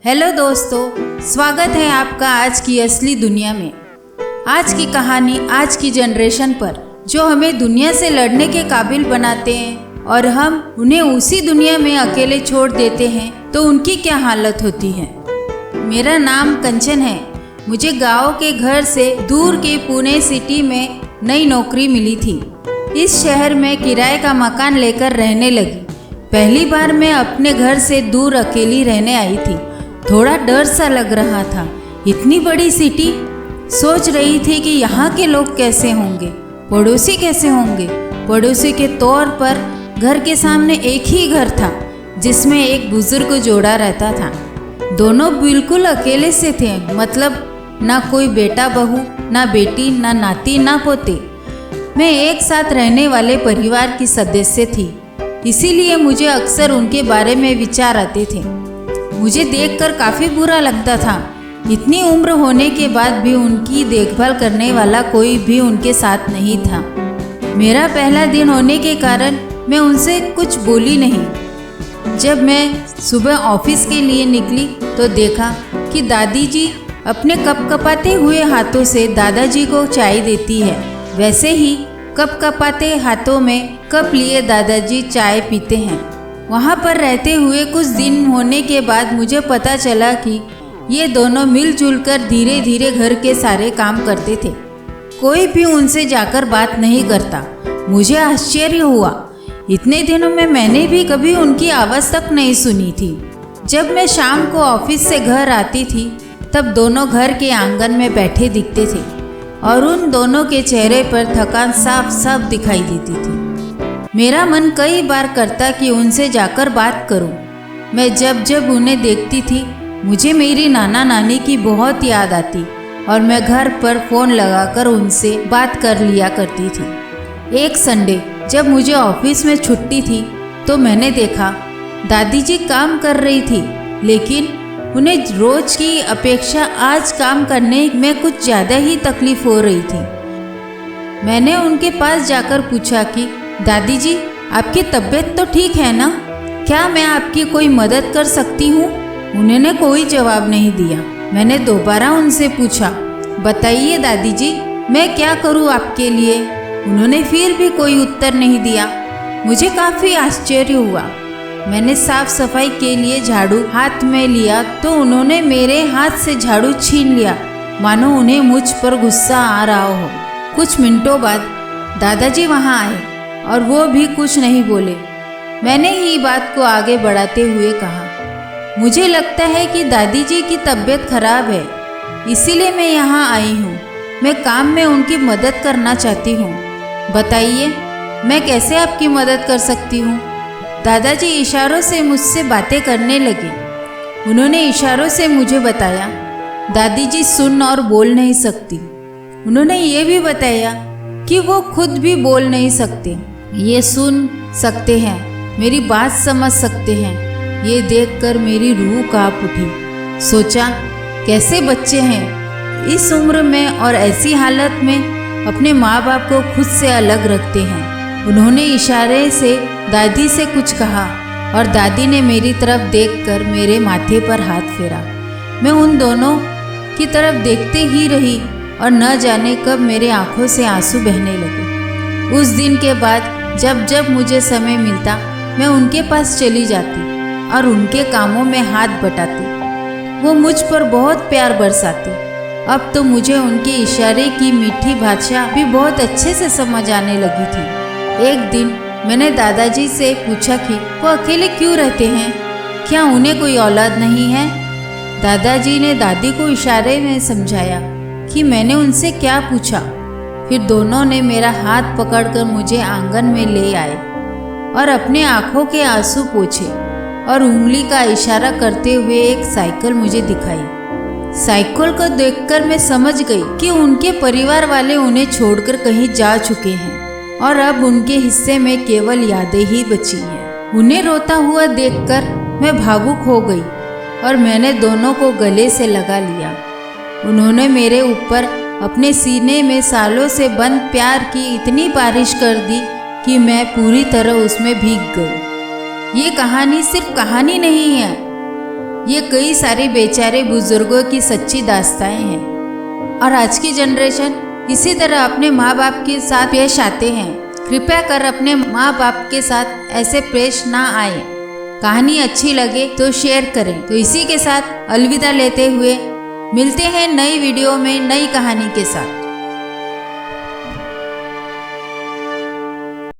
Hello दोस्तों, स्वागत है आपका आज की असली दुनिया में। आज की कहानी आज की जनरेशन पर जो हमें दुनिया से लड़ने के काबिल बनाते हैं और हम उन्हें उसी दुनिया में अकेले छोड़ देते हैं तो उनकी क्या हालत होती है। मेरा नाम कंचन है। मुझे गांव के घर से दूर के पुणे सिटी में नई नौकरी मिली थी। इस शहर में किराए का मकान लेकर रहने लगी। पहली बार मैं अपने घर से दूर अकेली रहने आई थी। थोड़ा डर सा लग रहा था। इतनी बड़ी सिटी, सोच रही थी कि यहाँ के लोग कैसे होंगे, पड़ोसी कैसे होंगे। पड़ोसी के तौर पर घर के सामने एक ही घर था जिसमें एक बुजुर्ग जोड़ा रहता था। दोनों बिल्कुल अकेले से थे, मतलब ना कोई बेटा बहू, ना बेटी, ना नाती, ना पोते। मैं एक साथ रहने वाले परिवार की सदस्य थी, इसीलिए मुझे अक्सर उनके बारे में विचार आते थे। मुझे देखकर काफ़ी बुरा लगता था। इतनी उम्र होने के बाद भी उनकी देखभाल करने वाला कोई भी उनके साथ नहीं था। मेरा पहला दिन होने के कारण मैं उनसे कुछ बोली नहीं। जब मैं सुबह ऑफिस के लिए निकली तो देखा कि दादी जी अपने कपकपाते हुए हाथों से दादाजी को चाय देती है। वैसे ही कपकपाते हाथों में कप लिए दादाजी चाय पीते हैं। वहाँ पर रहते हुए कुछ दिन होने के बाद मुझे पता चला कि ये दोनों मिलजुल कर धीरे धीरे घर के सारे काम करते थे। कोई भी उनसे जाकर बात नहीं करता। मुझे आश्चर्य हुआ। इतने दिनों में मैंने भी कभी उनकी आवाज़ तक नहीं सुनी थी। जब मैं शाम को ऑफिस से घर आती थी तब दोनों घर के आंगन में बैठे दिखते थे और उन दोनों के चेहरे पर थकान साफ साफ दिखाई देती थी। मेरा मन कई बार करता कि उनसे जाकर बात करूं। मैं जब जब उन्हें देखती थी मुझे मेरी नाना नानी की बहुत याद आती और मैं घर पर फ़ोन लगाकर उनसे बात कर लिया करती थी। एक संडे जब मुझे ऑफिस में छुट्टी थी तो मैंने देखा दादी जी काम कर रही थी, लेकिन उन्हें रोज की अपेक्षा आज काम करने में कुछ ज़्यादा ही तकलीफ हो रही थी। मैंने उनके पास जाकर पूछा कि दादी जी, आपकी तबीयत तो ठीक है ना? क्या मैं आपकी कोई मदद कर सकती हूँ? उन्होंने कोई जवाब नहीं दिया। मैंने दोबारा उनसे पूछा, बताइए दादी जी, मैं क्या करूँ आपके लिए? उन्होंने फिर भी कोई उत्तर नहीं दिया। मुझे काफ़ी आश्चर्य हुआ। मैंने साफ सफाई के लिए झाड़ू हाथ में लिया तो उन्होंने मेरे हाथ से झाड़ू छीन लिया, मानो उन्हें मुझ पर गुस्सा आ रहा हो। कुछ मिनटों बाद दादाजी वहाँ आए और वो भी कुछ नहीं बोले। मैंने ही बात को आगे बढ़ाते हुए कहा, मुझे लगता है कि दादी जी की तबीयत खराब है, इसीलिए मैं यहाँ आई हूँ। मैं काम में उनकी मदद करना चाहती हूँ। बताइए, मैं कैसे आपकी मदद कर सकती हूँ? दादाजी इशारों से मुझसे बातें करने लगे। उन्होंने इशारों से मुझे बताया दादी जी सुन और बोल नहीं सकती। उन्होंने ये भी बताया कि वो खुद भी बोल नहीं सकते, ये सुन सकते हैं, मेरी बात समझ सकते हैं। ये देखकर मेरी रूह कांप उठी। सोचा, कैसे बच्चे हैं इस उम्र में और ऐसी हालत में अपने माँ बाप को खुद से अलग रखते हैं। उन्होंने इशारे से दादी से कुछ कहा और दादी ने मेरी तरफ देखकर मेरे माथे पर हाथ फेरा। मैं उन दोनों की तरफ देखते ही रही और न जाने कब मेरे आंखों से आंसू बहने लगे। उस दिन के बाद जब जब मुझे समय मिलता मैं उनके पास चली जाती और उनके कामों में हाथ बटाती। वो मुझ पर बहुत प्यार बरसाती। अब तो मुझे उनके इशारे की मीठी भाषा भी बहुत अच्छे से समझ आने लगी थी। एक दिन मैंने दादाजी से पूछा कि वो अकेले क्यों रहते हैं, क्या उन्हें कोई औलाद नहीं है? दादाजी ने दादी को इशारे में समझाया कि मैंने उनसे क्या पूछा। फिर दोनों ने मेरा हाथ पकड़कर मुझे आंगन में ले आए और अपने आंखों के आंसू पोंछे और उंगली का इशारा करते हुए एक साइकिल मुझे दिखाई। साइकिल को देखकर मैं समझ गई कि उनके परिवार वाले उन्हें छोड़कर कहीं जा चुके हैं और अब उनके हिस्से में केवल यादें ही बची हैं। उन्हें रोता हुआ देखकर मैं भावुक हो गई और मैंने दोनों को गले से लगा लिया। उन्होंने मेरे ऊपर अपने सीने में सालों से बंद प्यार की इतनी बारिश कर दी कि मैं पूरी तरह उसमें भीग गई। ये कहानी सिर्फ कहानी नहीं है, ये कई सारे बेचारे बुजुर्गों की सच्ची दास्तानें हैं और आज की जनरेशन इसी तरह अपने माँ बाप के साथ पेश आते हैं। कृपया कर अपने माँ बाप के साथ ऐसे पेश ना आए। कहानी अच्छी लगे तो शेयर करें। तो इसी के साथ अलविदा लेते हुए मिलते हैं नई वीडियो में नई कहानी के साथ।